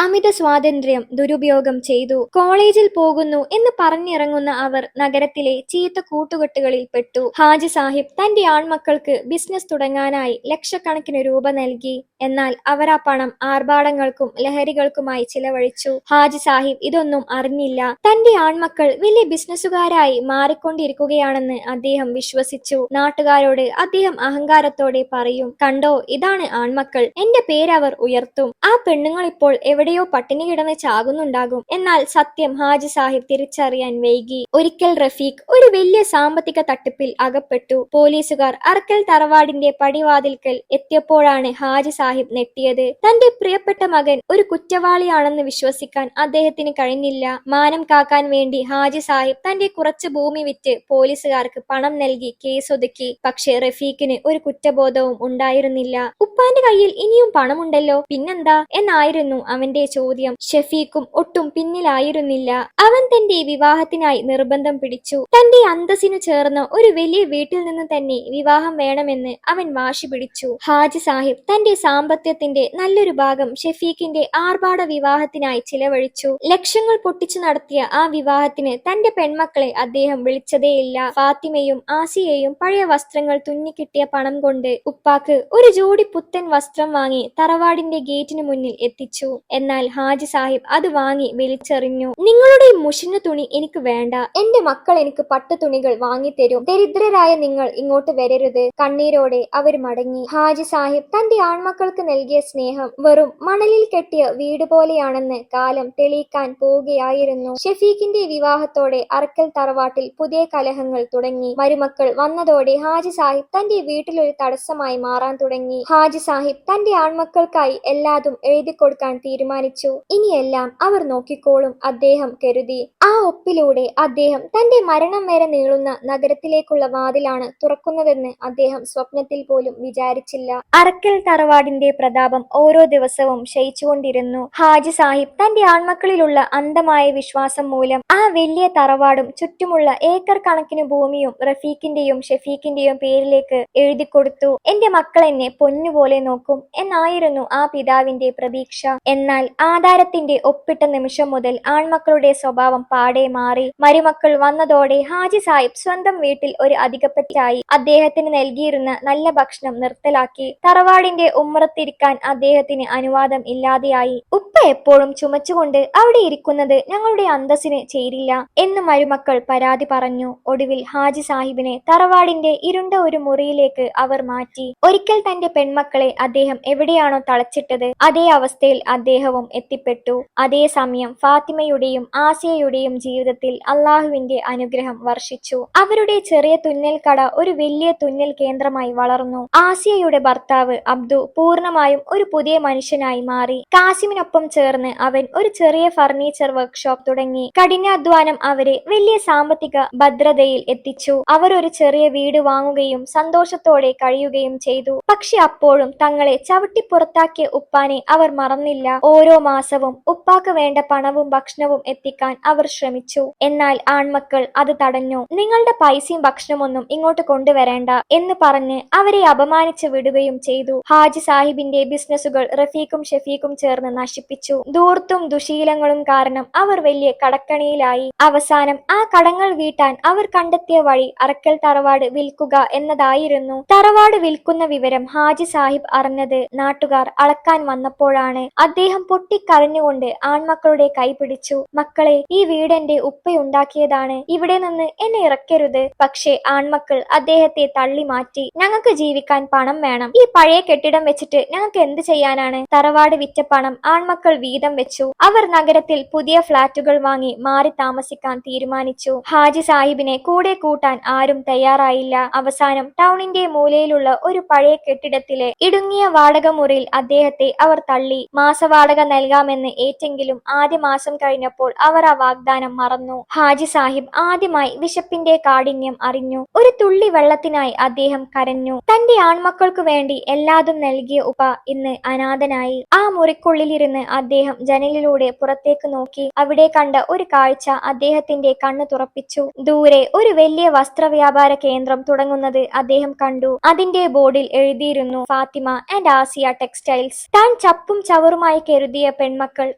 അമിത സ്വാതന്ത്ര്യം ദുരുപയോഗം ചെയ്തു. കോളേജിൽ പോകുന്നു എന്ന് പറഞ്ഞിറങ്ങുന്ന അവർ നഗരത്തിലെ ചീത്ത കൂട്ടുകെട്ടുകളിൽ പെട്ടു. ഹാജി സാഹിബ് തന്റെ ആൺമക്കൾക്ക് ബിസിനസ് തുടങ്ങാനായി ലക്ഷക്കണക്കിന് രൂപ നൽകി. എന്നാൽ അവർ ആ പണം ആർഭാടങ്ങൾക്കും ലഹരികൾക്കുമായി ചിലവഴിച്ചു. ഹാജി സാഹിബ് ഇതൊന്നും അറിഞ്ഞില്ല. തന്റെ ആൺമക്കൾ വലിയ ബിസിനസ്സുകാരായി മാറിക്കൊണ്ടിരിക്കുകയാണെന്ന് അദ്ദേഹം വിശ്വസിച്ചു. നാട്ടുകാരോട് അദ്ദേഹം അഹങ്കാരത്തോടെ പറയും, കണ്ടോ, ഇതാണ് ആൺമക്കൾ, എന്റെ പേരവർ ഉയർത്തും. ആ പെണ്ണുങ്ങൾ ഇപ്പോൾ എവിടെയോ പട്ടിണി കിടന്ന് ചാകുന്നുണ്ടാകും. എന്നാൽ സത്യം ഹാജി സാഹിബ് തിരിച്ചറിയാൻ വൈകി. ഒരിക്കൽ റഫീഖ് ഒരു വലിയ സാമ്പത്തിക തട്ടിപ്പിൽ അകപ്പെട്ടു. പോലീസുകാർ അറക്കൽ തറവാടിന്റെ പടിവാതിൽക്കൽ എത്തിയപ്പോഴാണ് ഹാജി സാഹിബ് ഞെട്ടിയത്. തന്റെ പ്രിയപ്പെട്ട മകൻ ഒരു കുറ്റവാളിയാണെന്ന് വിശ്വസിക്കാൻ അദ്ദേഹത്തിന് കഴിഞ്ഞില്ല. മാനം കാക്കാൻ വേണ്ടി ഹാജി സാഹിബ് തന്റെ കുറച്ച് ഭൂമി വിറ്റ് പോലീസുകാർക്ക് പണം നൽകി കേസൊതുക്കി. പക്ഷേ റഫീഖിന് ഒരു കുറ്റബോധവും ഉണ്ടായിരുന്നില്ല. ഉപ്പാന്റെ കയ്യിൽ ഇനിയും പണമുണ്ടല്ലോ, പിന്നെന്താ എന്നായിരുന്നു അവന്റെ ചോദ്യം. ഷഫീഖും ഒട്ടും പിന്നിലായിരുന്നില്ല. അവൻ തന്റെ വിവാഹത്തിനായി നിർബന്ധം പിടിച്ചു. തന്റെ അന്തസ്സിനു ചേർന്ന ഒരു വലിയ വീട്ടിൽ നിന്ന് തന്നെ വിവാഹം വേണമെന്ന് അവൻ വാശി പിടിച്ചു. ഹാജി സാഹിബ് തന്റെ സാമ്പത്യത്തിന്റെ നല്ലൊരു ഭാഗം ഷഫീഖിന്റെ ആർഭാട വിവാഹത്തിനായി ചിലവഴിച്ചു. ലക്ഷങ്ങൾ പൊട്ടിച്ചു നടത്തിയ ആ വിവാഹത്തിന് തന്റെ പെൺമക്കളെ അദ്ദേഹം വിളിച്ചതേയില്ല. ഫാത്തിമയും ആസിയയും പഴയ വസ്ത്രങ്ങൾ തുന്നിക്കിട്ടിയ പണം കൊണ്ട് ഉപ്പാക്ക് ഒരു ജോഡി പുത്തൻ വസ്ത്രം വാങ്ങി തറവാടിന്റെ ഗേറ്റിന് മുന്നിൽ എത്തിച്ചു. എന്നാൽ ഹാജി സാഹിബ് അത് വാങ്ങി വലിച്ചെറിഞ്ഞു. നിങ്ങളുടെ മുഷിഞ്ഞ തുണി എനിക്ക് വേണ്ട, എന്റെ മക്കൾ എനിക്ക് പട്ടുതുണികൾ വാങ്ങിത്തരും. ദരിദ്രരായ നിങ്ങൾ ഇങ്ങോട്ട് വരരുത്. കണ്ണീരോടെ അവർ മടങ്ങി. ഹാജി സാഹിബ് തന്റെ ആൺമക്കൾക്ക് നൽകിയ സ്നേഹം വെറും മണലിൽ കെട്ടിയ വീട് പോലെയാണെന്ന് കാലം തെളിയിക്കാൻ പോവുകയായിരുന്നു. ഷഫീഖിന്റെ വിവാഹത്തോടെ അറക്കൽ തറവാട്ടിൽ പുതിയ കലഹങ്ങൾ തുടങ്ങി. മരുമക്കൾ വന്നതോടെ ഹാജി സാഹിബ് തന്റെ വീട്ടിലൊരു തടസ്സമായി മാറാൻ തുടങ്ങി. ഹാജി സാഹിബ് തന്റെ ആൺമക്കൾക്കായി എല്ലാതും എഴുതി കൊടുക്കാൻ തീരുമാനിച്ചു. ഇനിയെല്ലാം അവർ നോക്കിക്കോളും അദ്ദേഹം കരുതി. ആ ഒപ്പിലൂടെ അദ്ദേഹം തന്റെ മരണം വരെ നീളുന്ന നഗരത്തിലേക്കുള്ള വാതിലാണ് തുറക്കുന്നതെന്ന് അദ്ദേഹം സ്വപ്നത്തിൽ പോലും വിചാരിച്ചില്ല. അറക്കൽ തറവാടിന്റെ പ്രതാപം ഓരോ ദിവസവും ക്ഷയിച്ചുകൊണ്ടിരുന്നു. ഹാജി സാഹിബ് തന്റെ ആൺമക്കളിലുള്ള അന്ധമായ വിശ്വാസം മൂലം ആ വലിയ തറവാടും ചുറ്റുമുള്ള ഏക്കർ കണക്കിന് ഭൂമിയും റഫീഖിന്റെയും ഷഫീഖിന്റെയും പേരിലേക്ക് എഴുതി കൊടുത്തു. എന്റെ മക്കൾ എന്നെ പൊന്നുപോലെ നോക്കും എന്നായിരുന്നു ആ പിതാവിന്റെ പ്രതീക്ഷ. എന്നാൽ ആധാരത്തിന്റെ ഒപ്പിട്ട നിമിഷം മുതൽ ആൺമക്കളുടെ സ്വഭാവം പാടെ മാറി. മരുമക്കൾ വന്നതോടെ ഹാജി സാഹിബ് സ്വന്തം വീട്ടിൽ ഒരു അധികപ്പറ്റായി. അദ്ദേഹത്തിന് നൽകിയിരുന്ന നല്ല ഭക്ഷണം നിർത്തലാക്കി. തറവാടിന്റെ ഉമ്മറത്തിരിക്കാൻ അദ്ദേഹത്തിന് അനുവാദം ഇല്ലാതെയായി. ഉപ്പ എപ്പോഴും ചുമച്ചുകൊണ്ട് അവിടെ ഇരിക്കുന്നത് ഞങ്ങളുടെ അന്തസ്സിന് ചേരില്ല എന്ന് മരുമക്കൾ പരാതി പറഞ്ഞു. ഒടുവിൽ ഹാജി സാഹിബിനെ തറവാടിന്റെ ഇരുണ്ട ഒരു മുറിയിലേക്ക് അവർ മാറ്റി. ഒരിക്കൽ തന്റെ പെൺമക്കളെ അദ്ദേഹം എവിടെയാണോ തളച്ചിട്ടത് അതേ അവസ്ഥയിൽ അദ്ദേഹവും എത്തിപ്പെട്ടു. അതേസമയം ഫാത്തിമയുടെയും ആസിയയുടെയും ജീവിതത്തിൽ അള്ളാഹുവിന്റെ അനുഗ്രഹം വർഷിച്ചു. അവരുടെ ചെറിയ തുന്നൽ കട ഒരു വലിയ തുന്നൽ കേന്ദ്രമായി വളർന്നു. ആസിയയുടെ ഭർത്താവ് അബ്ദു പൂർണ്ണമായും ഒരു പുതിയ മനുഷ്യനായി മാറി. കാസിമിനൊപ്പം ചേർന്ന് അവൻ ഒരു ചെറിയ ഫർണിച്ചർ വർക്ക്ഷോപ്പ് തുടങ്ങി. കഠിനാധ്വാനം അവരെ വലിയ സാമ്പത്തിക ഭദ്രതയിൽ എത്തിച്ചു. അവർ ഒരു ചെറിയ വീട് വാങ്ങുകയും സന്തോഷത്തോടെ കഴിയുകയും ചെയ്തു. പക്ഷെ അപ്പോഴും തങ്ങളെ ചവിട്ടി പുറത്താക്കിയ ഉപ്പാനെ അവർ മറന്നില്ല. ഓരോ മാസവും ഉപ്പാക്ക് വേണ്ട പണവും ഭക്ഷണവും എത്തിക്കാൻ അവർ ശ്രമിച്ചു. എന്നാൽ ആൺമക്കൾ അത് തടഞ്ഞു. നിങ്ങളുടെ പൈസയും ഭക്ഷണമൊന്നും ഇങ്ങോട്ട് കൊണ്ടുവരേണ്ട എന്ന് പറഞ്ഞ് അവരെ അപമാനിച്ച് വിടുകയും ചെയ്തു. ഹാജി സാഹിബിന്റെ ബിസിനസ്സുകൾ റഫീഖും ഷഫീഖും ചേർന്ന് നശിപ്പിച്ചു. ധൂർത്തും ദുശീലങ്ങളും കാരണം അവർ വലിയ കടക്കണിയിലായി. അവസാനം ആ കടങ്ങൾ വീട്ടാൻ അവർ കണ്ടെത്തിയ വഴി അറക്കൽ തറവാട് വിൽക്കുക എന്നതായിരുന്നു. തറവാട് വിൽക്കുന്ന വിവരം ഹാജി സാഹിബ് അറിഞ്ഞത് നാട്ടുകാർ അളക്കാൻ വന്നപ്പോഴാണ്. അദ്ദേഹം പൊട്ടിക്കരഞ്ഞുകൊണ്ട് ആൺമക്കളുടെ കൈ പിടിച്ചു. മക്കളെ, ഈ വീട് എന്റെ ഉപ്പയുണ്ടാക്കിയതാണ്, ഇവിടെ നിന്ന് എന്നെ ഇറക്കരുത്. പക്ഷേ ആൺമക്കൾ അദ്ദേഹത്തെ തള്ളി മാറ്റി. ഞങ്ങൾക്ക് ജീവിക്കാൻ പണം വേണം. ഈ പഴയ കെട്ടിടം വെച്ചിട്ട് ഞങ്ങൾക്ക് എന്ത് ചെയ്യാനാണ്? തറവാട് വിറ്റ പണം ആൺമക്കൾ വീതം വെച്ചു. അവർ നഗരത്തിൽ പുതിയ ഫ്ളാറ്റുകൾ വാങ്ങി മാറി താമസിക്കാൻ തീരുമാനിച്ചു. ഹാജി സാഹിബിനെ കൂടെ കൂട്ടാൻ ആരും തയ്യാറായില്ല. അവസാനം ടൗണിന്റെ മൂലയിലുള്ള ഒരു പഴയ കെട്ടിടത്തിലെ ഇടുങ്ങിയ വാടക മുറിയിൽ അദ്ദേഹത്തെ അവർ തള്ളി. മാസവാടക നൽകാമെന്ന് ഏറ്റെങ്കിലും ആദ്യ മാസം കഴിഞ്ഞപ്പോൾ അവർ ആ വാഗ്ദാനം മറന്നു. ഹാജി സാഹിബ് ആദ്യമായി വിശപ്പിന്റെ കാഠിന്യം അറിഞ്ഞു. ഒരു തുള്ളി വെള്ളത്തിനായി അദ്ദേഹം കരഞ്ഞു. തന്റെ ആൺമക്കൾക്കു വേണ്ടി എല്ലാതും നൽകിയ ഉപ്പ ഇന്ന് അനാഥനായി. ആ മുറിക്കുള്ളിലിരുന്ന് അദ്ദേഹം ജനലിലൂടെ പുറത്തേക്ക് നോക്കി. അവിടെ കണ്ട ഒരു കാഴ്ച അദ്ദേഹത്തിന്റെ കണ്ണു തുറപ്പിച്ചു. ദൂരെ ഒരു വലിയ വസ്ത്രവ്യാപാര കേന്ദ്രം തുടങ്ങുന്നത് അദ്ദേഹം കണ്ടു. അതിന്റെ ബോർഡിൽ എഴുതിയിരുന്നു ഫാത്തിമ ആൻഡ് ആസിയ ടെക്സ്റ്റൈൽസ്. താൻ ചപ്പും ചവറുമായി കരുതിയ പെൺമക്കൾ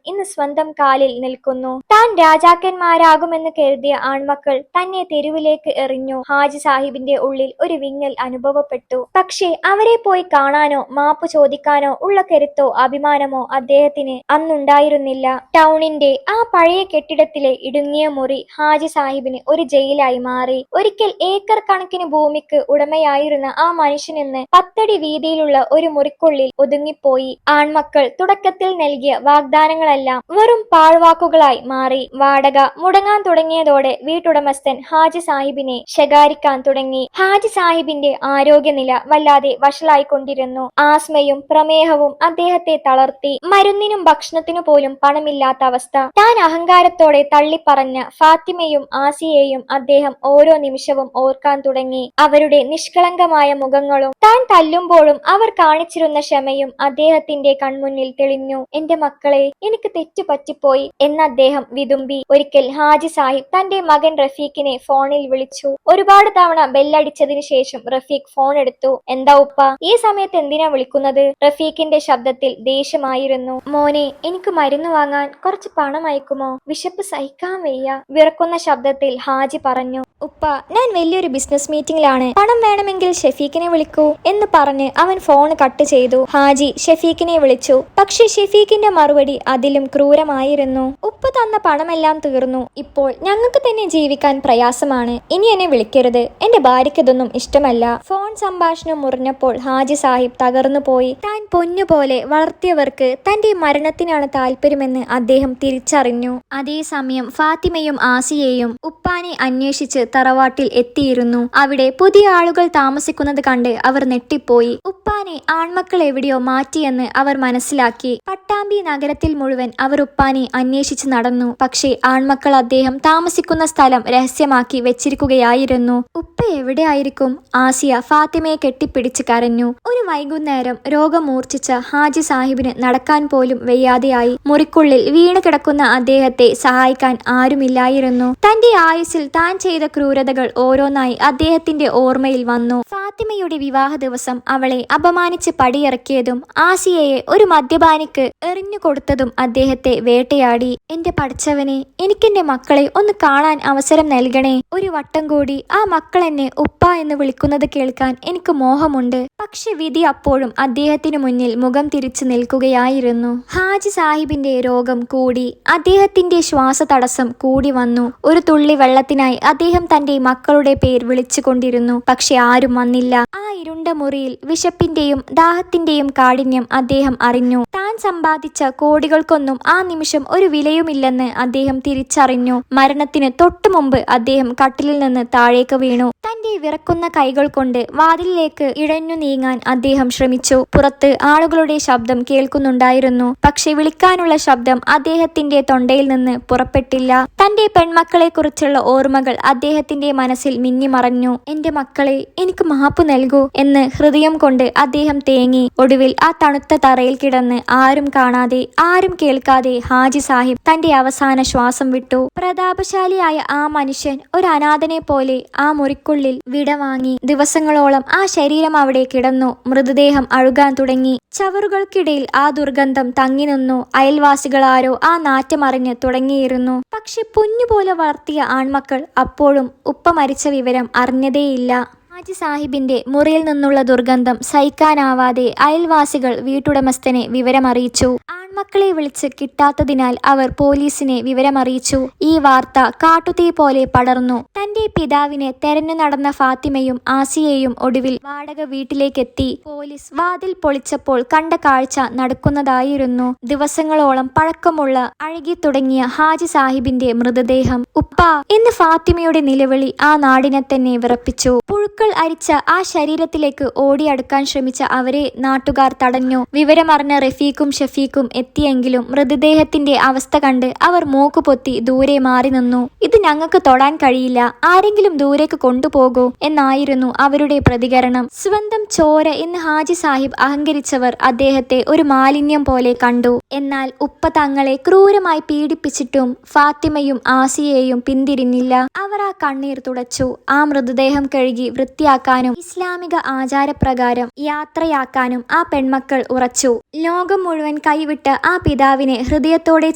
ഇന്ന് സ്വന്തം കാലിൽ നിൽക്കുന്നു. താൻ രാജാക്കന്മാർ രാജാക്കന്മാരാകുമെന്ന് കരുതിയ ആൺമക്കൾ തന്നെ തെരുവിലേക്ക് എറിഞ്ഞു. ഹാജി സാഹിബിന്റെ ഉള്ളിൽ ഒരു വിങ്ങൽ അനുഭവപ്പെട്ടു. പക്ഷേ അവരെ പോയി കാണാനോ മാപ്പ് ചോദിക്കാനോ ഉള്ള കരുത്തോ അഭിമാനമോ അദ്ദേഹത്തിന് അന്നുണ്ടായിരുന്നില്ല. ടൗണിന്റെ ആ പഴയ കെട്ടിടത്തിലെ ഇടുങ്ങിയ മുറി ഹാജി സാഹിബിന് ഒരു ജയിലായി മാറി. ഒരിക്കൽ ഏക്കർ കണക്കിന് ഭൂമിക്ക് ഉടമയായിരുന്ന ആ മനുഷ്യനെന്ന് 10 അടി വീതിയിലുള്ള ഒരു മുറിക്കുള്ളിൽ ഒതുങ്ങിപ്പോയി. ആൺമക്കൾ തുടക്കത്തിൽ നൽകിയ വാഗ്ദാനങ്ങളെല്ലാം വെറും പാഴ്വാക്കുകളായി മാറി. വാടക മുടങ്ങാൻ തുടങ്ങിയതോടെ വീട്ടുടമസ്ഥൻ ഹാജി സാഹിബിനെ ശകാരിക്കാൻ തുടങ്ങി. ഹാജി സാഹിബിന്റെ ആരോഗ്യനില വല്ലാതെ വഷളായിക്കൊണ്ടിരുന്നു. ആസ്മയും പ്രമേഹവും അദ്ദേഹത്തെ തളർത്തി. മരുന്നിനും ഭക്ഷണത്തിനു പോലും പണമില്ലാത്ത അവസ്ഥ. താൻ അഹങ്കാരത്തോടെ തള്ളിപ്പറഞ്ഞ ഫാത്തിമയും ആസിയെയും അദ്ദേഹം ഓരോ നിമിഷവും ഓർക്കാൻ തുടങ്ങി. അവരുടെ നിഷ്കളങ്കമായ മുഖങ്ങളും താൻ തല്ലുമ്പോഴും അവർ കാണിച്ചിരുന്ന ക്ഷമയും അദ്ദേഹത്തിന്റെ കൺമുന്നിൽ തെളിഞ്ഞു. എന്റെ മക്കളെ, എനിക്ക് തെറ്റു പറ്റിപ്പോയി എന്ന് അദ്ദേഹം വിതുമ്പി. ഒരിക്കൽ ഹാജി സാഹിബ് തന്റെ മകൻ റഫീഖിനെ ഫോണിൽ വിളിച്ചു. ഒരുപാട് തവണ ബെല്ലടിച്ചതിന് ശേഷം റഫീഖ് ഫോൺ എടുത്തു. എന്താ ഉപ്പ, ഈ സമയത്ത് എന്തിനാ വിളിക്കുന്നത്? റഫീഖിന്റെ ശബ്ദത്തിൽ ദേഷ്യമായിരുന്നു. മോനെ, എനിക്ക് മരുന്ന് വാങ്ങാൻ കുറച്ച് പണം അയക്കുമോ? വിശപ്പ് സഹിക്കാൻ വയ്യ, വിറക്കുന്ന ശബ്ദത്തിൽ ഹാജി പറഞ്ഞു. ഉപ്പ, ഞാൻ വലിയൊരു ബിസിനസ് മീറ്റിംഗിലാണ്, പണം വേണമെങ്കിൽ ഷെഫീഖിനെ വിളിക്കൂ എന്ന് പറഞ്ഞ് അവൻ ഫോൺ കട്ട് ചെയ്തു. ഹാജി ഷെഫീഖിനെ വിളിച്ചു. പക്ഷെ ഷെഫീഖിന്റെ മറുപടി അതിലും ക്രൂരമായിരുന്നു. ഉപ്പ തന്ന പണമെല്ലാം തീർന്നു. ഇപ്പോൾ ഞങ്ങൾക്ക് തന്നെ ജീവിക്കാൻ പ്രയാസമാണ്. ഇനി എന്നെ വിളിക്കരുത്. എന്റെ ഭാര്യയ്ക്ക് ഇതൊന്നും ഇഷ്ടമല്ല. ഫോൺ സംഭാഷണം മുറിഞ്ഞപ്പോൾ ഹാജി സാഹിബ് തകർന്നു പോയി. താൻ പൊന്നുപോലെ വളർത്തിയവർക്ക് തന്റെ മരണത്തിനാണ് താല്പര്യമെന്ന് അദ്ദേഹം തിരിച്ചറിഞ്ഞു. അതേസമയം ഫാത്തിമയും ആസിയയും ഉപ്പാനെ അന്വേഷിച്ച് തറവാട്ടിൽ എത്തിയിരുന്നു. അവിടെ പുതിയ ആളുകൾ താമസിക്കുന്നത് കണ്ട് അവർ ഞെട്ടിപ്പോയി. ഉപ്പാനെ ആൺമക്കൾ എവിടെയോ മാറ്റിയെന്ന് അവർ മനസ്സിലാക്കി. പട്ടാമ്പി നഗരത്തിൽ മുഴുവൻ അവർ ഉപ്പാനെ അന്വേഷിച്ച് നടന്നു. പക്ഷേ ആൺമക്കൾ അദ്ദേഹം താമസിക്കുന്ന സ്ഥലം രഹസ്യമാക്കി വെച്ചിരിക്കുകയായിരുന്നു. ഉപ്പ എവിടെയായിരിക്കും? ആസിയ ഫാത്തിമയെ കെട്ടിപ്പിടിച്ച് കരഞ്ഞു. ഒരു വൈകുന്നേരം രോഗം മൂർച്ഛിച്ച ഹാജി സാഹിബിന് നടക്കാൻ പോലും വയ്യാതെയായി. മുറിക്കുള്ളിൽ വീണ് കിടക്കുന്ന അദ്ദേഹത്തെ സഹായിക്കാൻ ആരുമില്ലായിരുന്നു. തന്റെ ആയുസ്സിൽ താൻ ചെയ്ത ക്രൂരതകൾ ഓരോന്നായി അദ്ദേഹത്തിന്റെ ഓർമ്മയിൽ വന്നു. ഫാത്തിമയുടെ വിവാഹ ദിവസം അവളെ അപമാനിച്ച് പടിയിറക്കിയതും ആസിയയെ ഒരു മദ്യപാനിക്ക് എറിഞ്ഞു കൊടുത്തതും അദ്ദേഹത്തെ വേട്ടയാടി. എന്റെ പഠിച്ചവനെ, എനിക്കെന്റെ മക്കളെ ഒന്ന് കാണാൻ അവസരം നൽകണേ. ഒരു വട്ടം കൂടി ആ മക്കൾ എന്നെ ഉപ്പ എന്ന് വിളിക്കുന്നത് കേൾക്കാൻ എനിക്ക് മോഹമുണ്ട്. പക്ഷെ വിധി അപ്പോഴും അദ്ദേഹത്തിനു മുന്നിൽ മുഖം തിരിച്ചു നിൽക്കുകയായിരുന്നു. ഹാജി സാഹിബിന്റെ രോഗം കൂടി. അദ്ദേഹത്തിന്റെ ശ്വാസതടസ്സം കൂടി വന്നു. ഒരു തുള്ളി വെള്ളത്തിനായി അദ്ദേഹം തന്റെ മക്കളുടെ പേര് വിളിച്ചുകൊണ്ടിരുന്നു. പക്ഷെ ആരും വന്നില്ല. ആ ഇരുണ്ട മുറിയിൽ വിശപ്പിന്റെയും ദാഹത്തിന്റെയും കാഠിന്യം അദ്ദേഹം അറിഞ്ഞു. താൻ സമ്പാദിച്ച കോടികൾക്കൊന്നും ആ നിമിഷം ഒരു വിലയുമില്ലെന്ന് അദ്ദേഹം തിരിച്ചറിഞ്ഞു. മരണത്തിന് തൊട്ടു മുമ്പ് അദ്ദേഹം കട്ടിലിൽ നിന്ന് താഴേക്ക് വീണു. തന്റെ വിറക്കുന്ന കൈകൾ കൊണ്ട് വാതിലിലേക്ക് ഇഴഞ്ഞു നീങ്ങാൻ അദ്ദേഹം ശ്രമിച്ചു. പുറത്ത് ആളുകളുടെ ശബ്ദം കേൾക്കുന്നുണ്ടായിരുന്നു. പക്ഷെ വിളിക്കാനുള്ള ശബ്ദം അദ്ദേഹത്തിന്റെ തൊണ്ടയിൽ നിന്ന് പുറപ്പെട്ടില്ല. തന്റെ പെൺമക്കളെ കുറിച്ചുള്ള ഓർമ്മകൾ അദ്ദേഹത്തിന്റെ മനസ്സിൽ മിന്നിമറഞ്ഞു. എന്റെ മക്കളെ, എനിക്ക് മാപ്പ് നൽകൂ എന്ന് ഹൃദയം കൊണ്ട് അദ്ദേഹം തേങ്ങി. ഒടുവിൽ ആ തണുത്ത തറയിൽ കിടന്ന് ആരും കാണാതെ ആരും കേൾക്കാതെ ഹാജി സാഹിബ് തന്റെ അവസാന ശ്വാസം വിട്ടു. പ്രതാപശാലിയായ ആ മനുഷ്യൻ ഒരു അനാഥനെ പോലെ ആ മുറിക്കുള്ളിൽ വിടവാങ്ങി. ദിവസങ്ങളോളം ആ ശരീരം അവിടെ കിടന്നു. മൃതദേഹം അഴുകാൻ തുടങ്ങി. ചവറുകൾക്കിടയിൽ ആ ദുർഗന്ധം തങ്ങി നിന്നു. അയൽവാസികളാരോ ആ നാറ്റമറിഞ്ഞ് തുടങ്ങിയിരുന്നു. പക്ഷെ പൊന്നുപോലെ വളർത്തിയ ആൺമക്കൾ അപ്പോഴും ഉപ്പ മരിച്ച വിവരം അറിഞ്ഞതേയില്ല. ഹാജി സാഹിബിന്റെ മുറിയിൽ നിന്നുള്ള ദുർഗന്ധം സഹിക്കാനാവാതെ അയൽവാസികൾ വീട്ടുടമസ്ഥനെ വിവരമറിയിച്ചു. ആൺമക്കളെ വിളിച്ച് കിട്ടാത്തതിനാൽ അവർ പോലീസിനെ വിവരമറിയിച്ചു. ഈ വാർത്ത കാട്ടുതീ പോലെ പടർന്നു. തന്റെ പിതാവിനെ തെരഞ്ഞു നടന്ന ഫാത്തിമയും ആസിയയും ഒടുവിൽ വാടക വീട്ടിലേക്കെത്തി. പോലീസ് വാതിൽ പൊളിച്ചപ്പോൾ കണ്ട കാഴ്ച നടക്കുന്നതായിരുന്നു. ദിവസങ്ങളോളം പഴക്കമുള്ള അഴുകി തുടങ്ങിയ ഹാജി സാഹിബിന്റെ മൃതദേഹം. ഉപ്പാ എന്ന് ഫാത്തിമയുടെ നിലവിളി ആ നാടിനെ തന്നെ വിറപ്പിച്ചു. പുഴുക്കൾ അരിച്ച ആ ശരീരത്തിലേക്ക് ഓടിയടുക്കാൻ ശ്രമിച്ച അവരെ നാട്ടുകാർ തടഞ്ഞു. വിവരമറിഞ്ഞ റഫീഖും ഷഫീഖും എത്തിയെങ്കിലും മൃതദേഹത്തിന്റെ അവസ്ഥ കണ്ട് അവർ മൂക്കുപൊത്തി ദൂരെ മാറി നിന്നു. ഇത് ഞങ്ങൾക്ക് തൊടാൻ കഴിയില്ല, ആരെങ്കിലും ദൂരേക്ക് കൊണ്ടുപോകൂ എന്നായിരുന്നു അവരുടെ പ്രതികരണം. സ്വന്തം ചോര എന്ന് ഹാജി സാഹിബ് അഹങ്കരിച്ചവർ അദ്ദേഹത്തെ ഒരു മാലിന്യം പോലെ കണ്ടു. എന്നാൽ ഉപ്പ തങ്ങളെ ക്രൂരമായി പീഡിപ്പിച്ചിട്ടും ഫാത്തിമയും ആസിയയും പിന്തിരിഞ്ഞില്ല. അവർ ആ കണ്ണീർ തുടച്ചു. ആ മൃതദേഹം കഴുകി വൃത്തിയാക്കാനും ഇസ്ലാമിക ആചാരപ്രകാരം യാത്രയാക്കാനും ആ പെൺമക്കൾ ഉറച്ചു. ലോകം മുഴുവൻ കൈവിട്ട് ആ പിതാവിനെ ഹൃദയത്തോടെ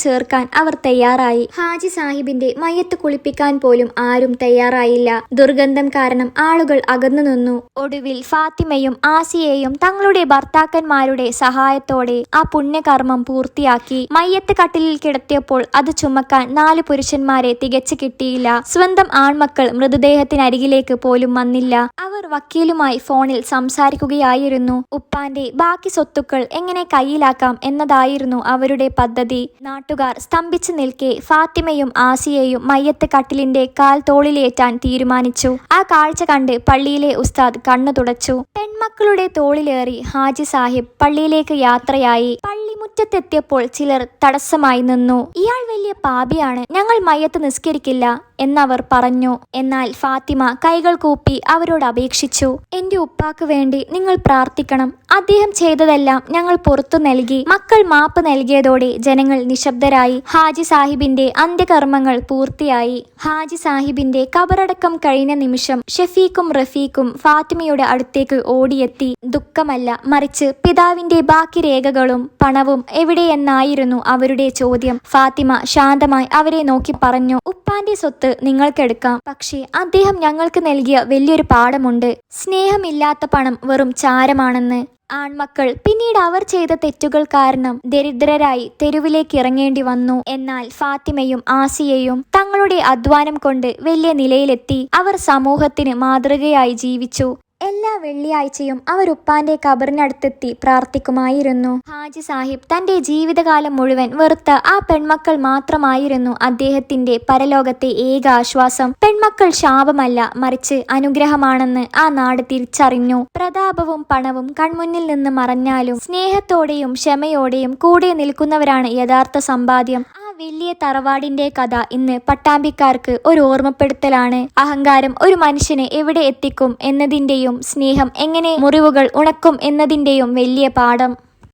ചേർക്കാൻ അവർ തയ്യാറായി. ഹാജി സാഹിബിന്റെ മയ്യത്ത് കുളിപ്പിക്കാൻ പോലും ആരും തയ്യാറായില്ല. ദുർഗന്ധം കാരണം ആളുകൾ അകന്നു നിന്നു. ഒടുവിൽ ഫാത്തിമയും ആസിയയും തങ്ങളുടെ ഭർത്താക്കന്മാരുടെ സഹായത്തോടെ ആ പുണ്യകർമ്മം പൂർത്തിയാക്കി. മയ്യത്ത് കട്ടിലിൽ കിടത്തിയപ്പോൾ അത് ചുമക്കാൻ 4 പുരുഷന്മാരെ തികച്ചു കിട്ടിയില്ല. സ്വന്തം ആൺമക്കൾ മൃതദേഹത്തിനരികിലേക്ക് പോലും വന്നില്ല. അവർ വക്കീലുമായി ഫോണിൽ സംസാരിക്കുകയായിരുന്നു. ഉപ്പാന്റെ ബാക്കി സ്വത്തുക്കൾ എങ്ങനെ കയ്യിലാക്കാം എന്നതായിരുന്നു അവരുടെ പദ്ധതി. നാട്ടുകാർ സ്തംഭിച്ചു നിൽക്കെ ഫാത്തിമയും ആസിയയും മയ്യത്ത് കട്ടിലിന്റെ കാൽ തോളിലേറ്റാൻ തീരുമാനിച്ചു. ആ കാഴ്ച കണ്ട് പള്ളിയിലെ ഉസ്താദ് കണ്ണു തുടച്ചു. പെൺമക്കളുടെ തോളിലേറി ഹാജി സാഹിബ് പള്ളിയിലേക്ക് യാത്രയായി. പള്ളിമുറ്റത്തെത്തിയപ്പോൾ ചിലർ തടസ്സമായി നിന്നു. ഇയാൾ വലിയ പാപിയാണ്, ഞങ്ങൾ മയ്യത്ത് നിസ്കരിക്കില്ല എന്നവർ പറഞ്ഞു. എന്നാൽ ഫാത്തിമ കൈകൾ കൂപ്പി അവരോട് അപേക്ഷിച്ചു. എന്റെ ഉപ്പാക്ക് വേണ്ടി നിങ്ങൾ പ്രാർത്ഥിക്കണം. അദ്ദേഹം ചെയ്തതെല്ലാം ഞങ്ങൾ പുറത്തു നൽകി. മക്കൾ മാപ്പ് നൽകിയതോടെ ജനങ്ങൾ നിശബ്ദരായി. ഹാജി സാഹിബിന്റെ അന്ത്യകർമ്മങ്ങൾ പൂർത്തിയായി. ഹാജി സാഹിബിന്റെ കബറടക്കം കഴിഞ്ഞ നിമിഷം ഷഫീഖും റഫീഖും ഫാത്തിമയുടെ അടുത്തേക്ക് ഓടിയെത്തി. ദുഃഖമല്ല, മറിച്ച് പിതാവിന്റെ ബാക്കി രേഖകളും പണവും എവിടെയെന്നായിരുന്നു അവരുടെ ചോദ്യം. ഫാത്തിമ ശാന്തമായി അവരെ നോക്കി പറഞ്ഞു, ഉപ്പാന്റെ സ്വത്ത് നിങ്ങൾക്കെടുക്കാം, പക്ഷേ അദ്ദേഹം ഞങ്ങൾക്ക് നൽകിയ വലിയൊരു പാഠമുണ്ട്. സ്നേഹമില്ലാത്ത പണം വെറും ചാരമാണെന്ന്. ആൺമക്കൾ പിന്നീട് അവർ ചെയ്ത തെറ്റുകൾ കാരണം ദരിദ്രരായി തെരുവിലേക്ക് ഇറങ്ങേണ്ടി വന്നു. എന്നാൽ ഫാത്തിമയും ആസിയയും തങ്ങളുടെ അധ്വാനം കൊണ്ട് വലിയ നിലയിലെത്തി. അവർ സമൂഹത്തിന് മാതൃകയായി ജീവിച്ചു. എല്ലാ വെള്ളിയാഴ്ചയും അവർ ഉപ്പാന്റെ കബറിനടുത്തെത്തി പ്രാർത്ഥിക്കുമായിരുന്നു. ഹാജി സാഹിബ് തന്റെ ജീവിതകാലം മുഴുവൻ വെറുത്ത ആ പെൺമക്കൾ മാത്രമായിരുന്നു അദ്ദേഹത്തിന്റെ പരലോകത്തെ ഏക ആശ്വാസം. പെൺമക്കൾ ശാപമല്ല, മറിച്ച് അനുഗ്രഹമാണെന്ന് ആ നാട് തിരിച്ചറിഞ്ഞു. പ്രതാപവും പണവും കൺമുന്നിൽ നിന്ന് മറഞ്ഞാലും സ്നേഹത്തോടെയും ക്ഷമയോടെയും കൂടെ നിൽക്കുന്നവരാണ് യഥാർത്ഥ സമ്പാദ്യം. വലിയ തറവാടിന്റെ കഥ ഇന്ന് പട്ടാമ്പിക്കാർക്ക് ഒരു ഓർമ്മപ്പെടുത്തലാണ്. അഹങ്കാരം ഒരു മനുഷ്യനെ എവിടെ എത്തിക്കും എന്നതിന്റെയും സ്നേഹം എങ്ങനെ മുറിവുകൾ ഉണക്കും എന്നതിന്റെയും വലിയ പാഠം.